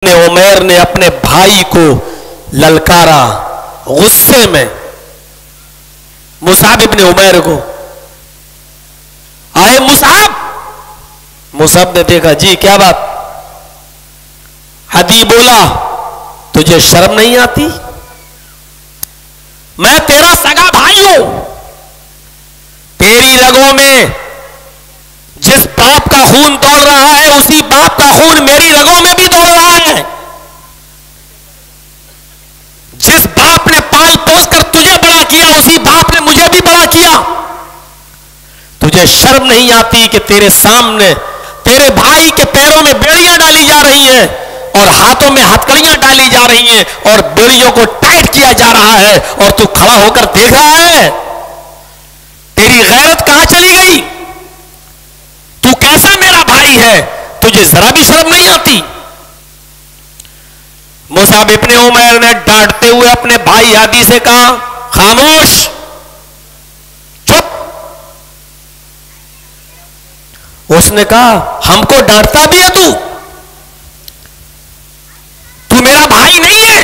عمیر نے اپنے بھائی کو للکارا غصے میں مصعب ابن عمیر کو. آئے مصعب نے دیکھا جی کیا بات. عدی بولا تجھے شرم نہیں آتی؟ میں تیرا سگا بھائی ہوں، تیری رگوں میں جس باپ کا خون دوڑ رہا ہے اسی باپ کا خون میری رگوں میں بھی دوڑ رہا ہے. جس باپ نے پال پوس کر تجھے بڑا کیا اسی باپ نے مجھے بھی بڑا کیا. تجھے شرم نہیں آتی کہ تیرے سامنے تیرے بھائی کے پیروں میں بیڑیاں ڈالی جا رہی ہیں اور ہاتھوں میں ہتکڑیاں ڈالی جا رہی ہیں اور بیڑیوں کو ٹائٹ کیا جا رہا ہے اور تو کھڑا ہو کر دیکھ رہا ہے؟ تیری غیرت کہاں چلی گئی؟ تو کیسا میرا بھائی ہے؟ تجھے ذرا بھی شرم نہیں آتی؟ مصعب ابن عمیر نے ڈانٹتے ہوئے اپنے بھائی عدی سے کہا خاموش، چپ. اس نے کہا ہم کو ڈانٹتا بھی ہے تو میرا بھائی نہیں ہے؟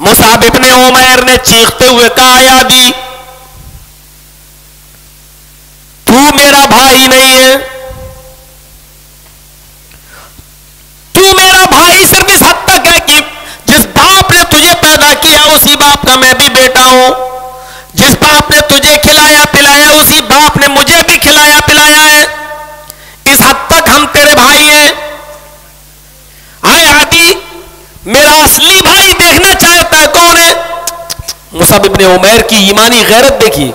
مصعب ابن عمیر نے چیختے ہوئے کہا یا عدی تو میرا بھائی نہیں ہے، تو میرا بھائی صرف اس حد تک ہے کہ جس باپ نے تجھے پیدا کیا اسی باپ کا میں بھی بیٹا ہوں، جس باپ نے تجھے کھلایا پلایا اسی باپ نے مجھے بھی کھلایا پلایا ہے، اس حد تک ہم تیرے بھائی ہیں. آئے عدی میرا اصلی بھائی دیکھنا چاہتا ہے کون ہے؟ مصعب ابن عمیر کی ایمانی غیرت دیکھیے.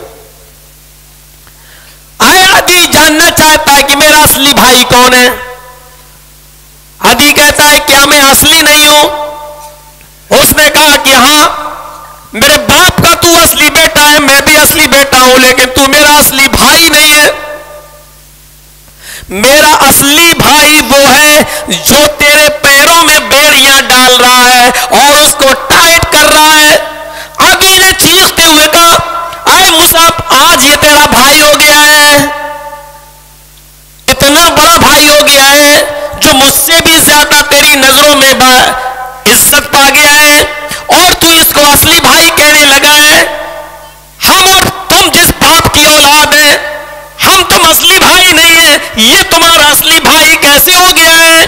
آئے عدی جاننا چاہتا ہے کہ میرا اصلی بھائی کون ہے. عدی کہتا ہے کیا میں اصلی نہیں ہوں؟ اس نے کہا کہ ہاں میرے باپ کا تو اصلی بیٹا ہے، میں بھی اصلی بیٹا ہوں، لیکن تو میرا اصلی بھائی نہیں ہے. میرا اصلی بھائی وہ ہے جو تیرے پیروں میں بیڑیاں ڈال رہا ہے اور اس کو ٹائٹ کر رہا ہے. عدی نے چیختے ہوئے کہا اے مصعب آج یہ تیرا بھائی ہو گیا ہے، اتنا بڑا بھائی ہو گیا ہے جو مجھ سے بھی زیادہ تیری نظروں میں عزت پا گیا ہے اور تو اس کو اصلی بھائی کہنے لگا ہے. ہم اور تم جس باپ کی اولاد ہیں ہم تم اصلی بھائی نہیں ہیں، یہ تمہارا اصلی بھائی کیسے ہو گیا ہے؟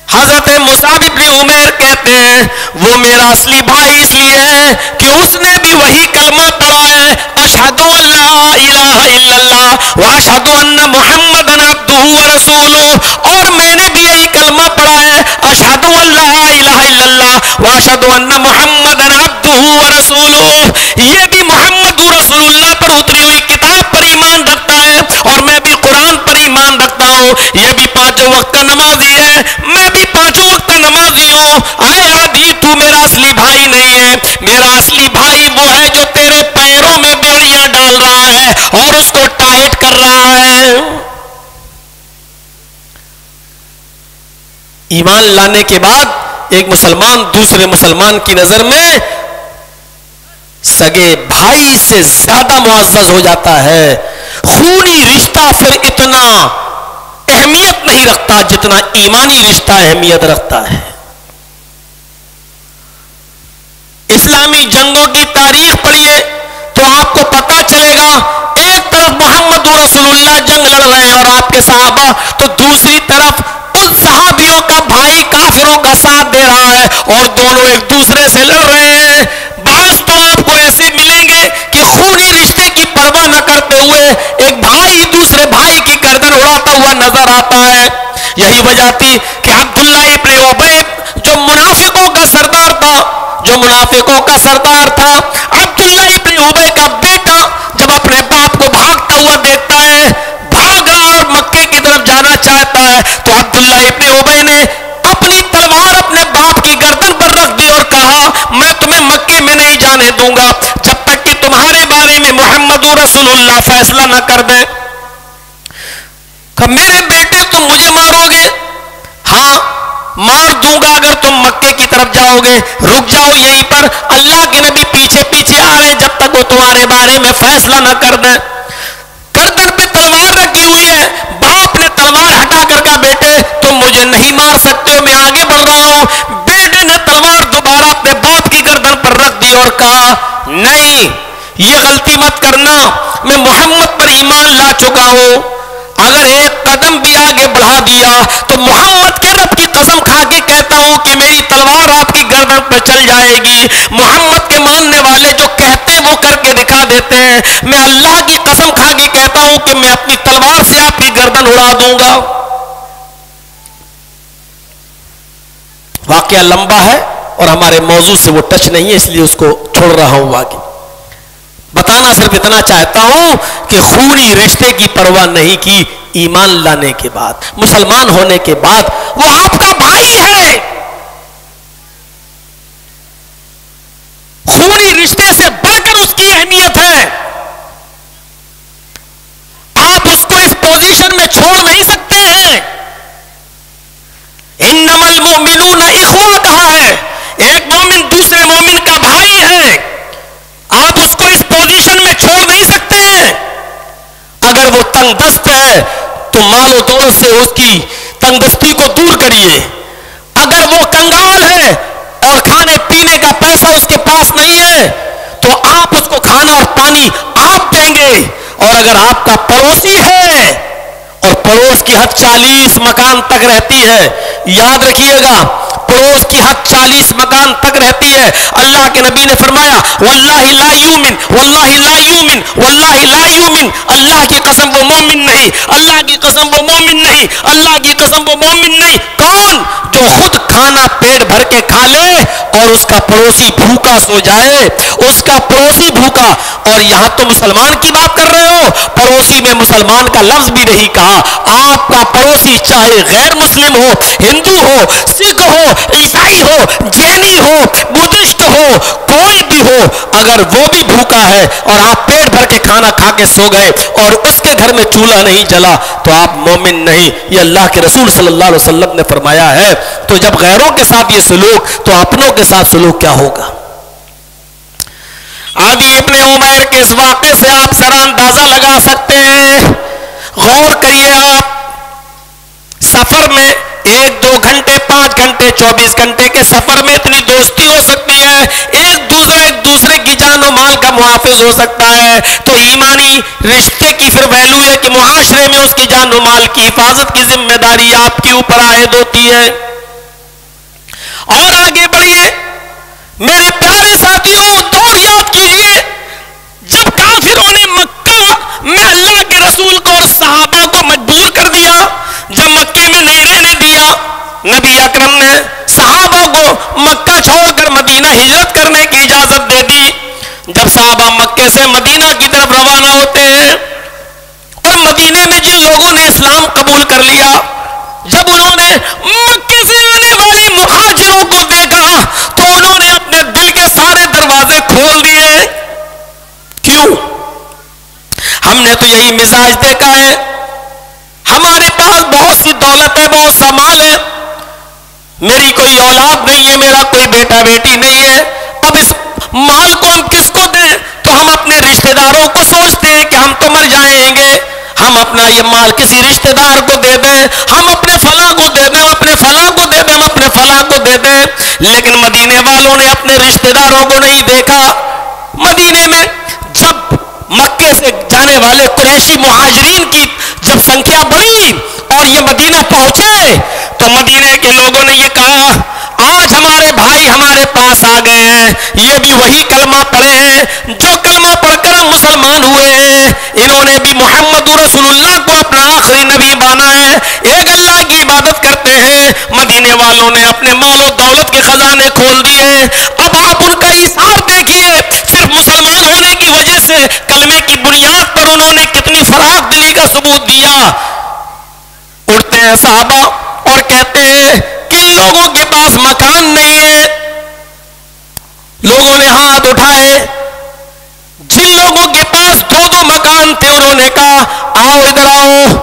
حضرت مصعب ابن عمیر کہتے ہیں وہ میرا اصلی بھائی اس لیے ہے کہ اس نے بھی وہی کلمہ پڑھا ہے اشہد ان لا الہ الا اللہ واشہد ان محمدن عبدہ ورسولہ، اور میں نے بھی یہی کلمہ پڑھا ہے اشہد ان لا الہ الا اللہ واشہد ان محمدن عبدہ ورسولہ. یہ بھی محمد رسول اللہ پر اتری ہوئی کتاب پر ایمان رکھتا ہے اور میں بھی قرآن پر ایمان رکھتا ہوں. یہ بھی 5 وقت کا نمازی ہے، میں بھی 5 وقت کا نمازی ہوں. آئے عدی تو میرا اصلی بھائی نہیں ہے، میرا اصلی بھائی وہ ہے جو تیرے پیروں میں بیڑیاں ڈال رہا ہے اور اس کو ٹائٹ کر رہا ہے. ایمان لانے کے بعد ایک مسلمان دوسرے مسلمان کی نظر میں سگے بھائی سے زیادہ معزز ہو جاتا ہے. خونی رشتہ پھر اتنا اہمیت نہیں رکھتا جتنا ایمانی رشتہ اہمیت رکھتا ہے. اسلامی جنگوں کی تاریخ پڑھیے تو آپ کو پتا چلے گا ایک طرف محمد رسول اللہ جنگ لڑ رہے ہیں اور آپ کے صحابہ، تو دوسری طرف ان صحابیوں کا بھائی کافروں کا ساتھ دے رہا ہے اور دونوں ایک دوسرے سے لڑ رہے ہیں. بعض تو آپ کو ایسے ملیں گے کہ خونی رشتے کی پرواہ نہ کرتے ہوئے ایک بھائی دوسرے بھائی کی گردن اڑاتا ہوا نظر آتا ہے. یہی وجہ تھی کہ عبداللہ ابن ابی جو منافقوں کا سردار تھا عبداللہ ابن ابی کا بیٹا جب اپنے باپ کو بھاگتا ہوا دیکھتا ہے، بھاگ رہا اور مکے کی طرف جانا چاہتا ہے، تو عبداللہ ابن ابی نے اپنی تلوار اپنے باپ کی گردن پر رکھ دی اور کہا میں تمہیں مکے میں نہیں جانے دوں گا جب تک کہ تمہارے بارے میں محمد رسول اللہ فیصلہ نہ کر دیں. کہ میرے بیٹے تم مجھے مارو گے؟ ہاں مار دوں گا اگر تم مکے کی طرف جاؤ گے، رک جاؤ یہیں پر، اللہ کے نبی پیچھے پیچھے آ رہے ہیں جب تک وہ تمہارے بارے میں فیصلہ نہ کر دیں. گردن پہ تلوار رکھی ہوئی ہے، باپ نے تلوار ہٹا کر کہا بیٹے تم مجھے نہیں مار سکتے ہو، میں آگے غلطی مت کرنا، میں محمد پر ایمان لا چکا ہوں، اگر ایک قدم بھی آگے بڑھا دیا تو محمد کے رب کی قسم کھا کے کہتا ہوں کہ میری تلوار آپ کی گردن پر چل جائے گی۔ محمد کے ماننے والے جو کہتے وہ کر کے دکھا دیتے ہیں، میں اللہ کی قسم کھا کے کہتا ہوں کہ میں اپنی تلوار سے آپ کی گردن اڑا دوں گا۔ واقعہ لمبا ہے اور ہمارے موضوع سے وہ ٹچ نہیں ہے، اس لیے اس کو چھوڑ رہا ہوں آگے۔ بتانا صرف اتنا چاہتا ہوں کہ خونی رشتے کی پرواہ نہیں کی، ایمان لانے کے بعد، مسلمان ہونے کے بعد وہ آپ کا بھائی ہے۔ خونی رشتے سے بڑھ کر اس کی اہمیت ہے، آپ اس کو اس پوزیشن میں چھوڑ نہیں سکتے ہیں۔ انما المؤمنون اخوہ کہا ہے، ایک مومن دوسرے مومن کا بھائی ہے، آپ اس کو اس پوزیشن میں چھوڑ نہیں سکتے ہیں۔ اگر وہ تنگ دست ہے تو مال و دولت سے اس کی تنگ دستی کو دور کریے، اگر وہ کنگال ہے اور کھانے پینے کا پیسہ اس کے پاس نہیں ہے تو آپ اس کو کھانا اور پانی آپ دیں گے، اور اگر آپ کا پڑوسی ہے اور پڑوس کی حد 40 مکان تک رہتی ہے، یاد رکھیے گا پڑوس کی حد 40 مکان تک رہتی ہے، اللہ کے نبی نے فرمایا واللہ لا یومن، واللہ لا یومن، واللہ لا یومن، اللہ کی قسم وہ مومن نہیں، اللہ کی قسم وہ مومن نہیں، اللہ کی قسم وہ مومن نہیں۔ کون؟ جو خود کھانا پیٹ بھر کے کھا لے اور اس کا پڑوسی بھوکا سو جائے، اس کا پڑوسی بھوکا، اور یہاں تو مسلمان کی بات کر رہے ہو، پڑوسی میں مسلمان کا لفظ بھی نہیں کہا، آپ کا پڑوسی چاہے غیر مسلم ہو، ہندو ہو، سکھ ہو، عیسائی ہو، جینی ہو، بدھسٹ ہو، کوئی بھی ہو، اگر وہ بھی بھوکا ہے اور آپ پیٹ بھر کے کھانا کھا کے سو گئے اور اس کے گھر میں چولہا نہیں جلا تو آپ مومن نہیں، یہ اللہ کے رسول صلی اللہ علیہ وسلم نے فرمایا ہے۔ تو جب غیروں کے ساتھ یہ سلوک تو اپنوں کے ساتھ سلوک کیا ہوگا؟ عدی ابن عمیر کے اس واقعے سے آپ ذرا اندازہ لگا سکتے ہیں۔ غور کریے، آپ سفر میں 1-2 گھنٹے 5 گھنٹے 24 گھنٹے کے سفر میں اتنی دوستی ہو سکتی ہے، ایک دوسرے کی جان و مال کا محافظ ہو سکتا ہے، تو ایمانی رشتے کی پھر ویلو ہے کہ معاشرے میں اس کی جان و مال کی حفاظت کی ذمہ داری آپ کے اوپر عائد ہوتی ہے۔ اور آگے بڑھیے میرے پیارے ساتھیوں، دور یاد کیجیے جب کافروں نے مکہ میں اللہ کے رسول کو اور صحابہ کو مجبور کر دیا، جب مکے میں نہیں رہنے دیا، نبی اکرم نے صحابہ کو مکہ چھوڑ کر مدینہ ہجرت کرنے کی اجازت دے دی۔ جب صحابہ مکے سے مدینہ کی طرف روانہ ہوتے ہیں اور مدینے میں جن لوگوں نے اسلام قبول کر لیا، جب انہوں نے مکے سے آنے والے مہاجروں کو دیکھا تو انہوں نے اپنے دل کے سارے دروازے کھول دیے۔ کیوں؟ ہم نے تو یہی مزاج دیکھا ہے، ہمارے پاس بہت سی دولت ہے، بہت سا مال ہے، میری کوئی اولاد نہیں ہے، میرا کوئی بیٹا بیٹی نہیں ہے، اب اس مال کو ہم کس کو دیں؟ تو ہم اپنے رشتہ داروں کو سوچتے ہیں کہ ہم تو مر جائیں گے، ہم اپنا یہ مال کسی رشتہ دار کو دے دیں، ہم اپنے فلاں کو دے دیں، اپنے فلاں کو دے دیں، ہم اپنے فلاں کو دے دیں۔ لیکن مدینے والوں نے اپنے رشتہ داروں کو نہیں دیکھا۔ مدینے میں جب مکے سے جانے والے قریشی مہاجرین کی جب سنکھیا بڑھی اور یہ مدینہ پہنچے تو مدینے کے لوگوں نے یہ کہا آج ہمارے بھائی ہمارے پاس آ گئے ہیں، یہ بھی وہی کلمہ پڑھے ہیں جو کلمہ پڑھ کر ہم مسلمان ہوئے ہیں، انہوں نے بھی محمد رسول اللہ کو اپنا آخری نبی مانا ہے، ایک اللہ کی عبادت کرتے ہیں۔ مدینے والوں نے اپنے مال و دولت کے خزانے کھول دیے۔ اب آپ ان کا ایثار دیکھیے، صرف مسلمان ہونے کی وجہ سے کلمے کی بنیاد پر انہوں نے کتنی فراخ دلی کا ثبوت دیا۔ اٹھتے ہیں صحابہ اور کہتے ہیں کن لوگوں کے پاس مکان نہیں ہے؟ لوگوں نے ہاتھ اٹھائے، جن لوگوں کے پاس 2 مکان تھے انہوں نے کہا آؤ ادھر آؤ،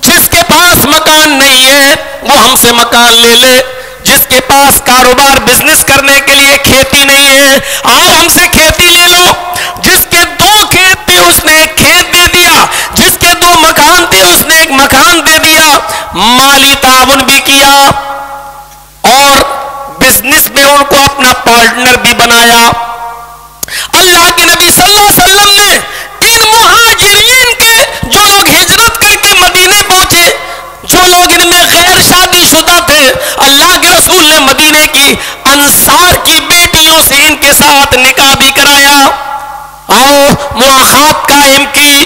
جس کے پاس مکان نہیں ہے وہ ہم سے مکان لے لے، جس کے پاس کاروبار بزنس کرنے کے لیے کھیتی نہیں ہے آؤ ہم سے کھیتی لے لو، جس کے 2 کھیت تھے اس نے ایک کھیت دے دیا، جس کے 2 مکان تھے اس نے ایک مکان دے دیا، مالی تعاون بھی کیا اور بزنس میں ان کو اپنا پارٹنر بھی بنایا۔ اللہ کے نبی صلی اللہ علیہ وسلم نے کی انصار کی بیٹیوں سے ان کے ساتھ نکاح بھی کرایا. آؤ مواخات قائم کی.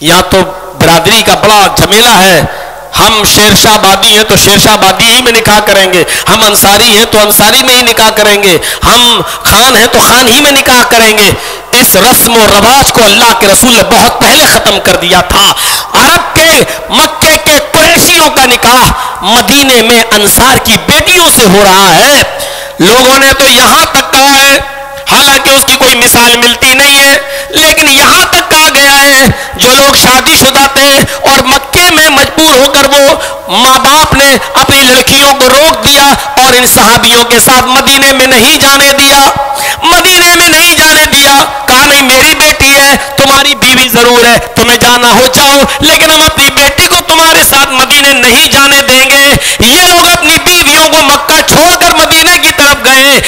یا تو برادری کا بڑا جھمیلا ہے, ہم شیر شاہ آبادی ہیں تو شیر شاہ آبادی ہی میں نکاح کریں گے, ہم انصاری ہیں تو انصاری میں ہی نکاح کریں گے, ہم خان ہیں تو خان ہی میں نکاح کریں گے. اس رسم و رواج کو اللہ کے رسول نے بہت پہلے ختم کر دیا تھا. عرب کے مکے کے قریشیوں کا نکاح مدینے میں انصار کی بیٹیوں سے ہو رہا ہے. لوگوں نے تو یہاں تک کہا ہے, حالانکہ اس کی کوئی مثال ملتی نہیں ہے, لیکن یہاں تک کہا گیا ہے جو لوگ شادی شدہ تھے اور مکے میں مجبور ہو کر وہ ماں باپ نے اپنی لڑکیوں کو روک دیا اور ان صحابیوں کے ساتھ مدینے میں نہیں جانے دیا, مدینے میں نہیں جانے دیا, کہا نہیں میری بیٹی ہے, تمہاری بیوی ضرور ہے, تمہیں جانا ہو جاؤ, لیکن ہم اپنی بیٹی کو تمہارے ساتھ مدینے نہیں جانے دیں گے. یہ لوگ اپنی بیویوں کو مکہ چھوڑ کر مدینے کی طرف گئے,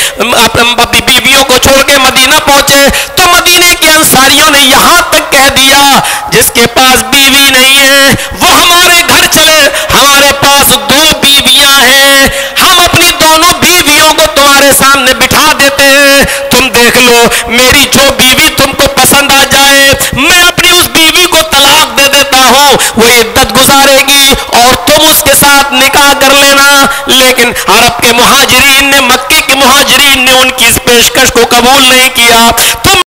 اپنی بیویوں کو چھوڑ کے مدینہ پہنچے تو مدینے کے انصاریوں نے یہاں تک کہہ دیا جس کے پاس بیوی نہیں ہے وہ ہمارے گھر چلے, ہمارے پاس 2 بیویاں ہیں, ہم اپنی دونوں بیویوں کو تمہارے سامنے بٹھا دیتے ہیں, تم دیکھ لو میری جو بیوی تم کو پسند آ جائے میں اپنی اس بیوی کو طلاق دے دیتا ہوں, وہ عدت گزارے گی اور تم اس کے ساتھ نکاح کر لینا. لیکن عرب کے مہاجرین نے, مکے کے مہاجرین نے ان کی اس پیشکش کو قبول نہیں کیا. تم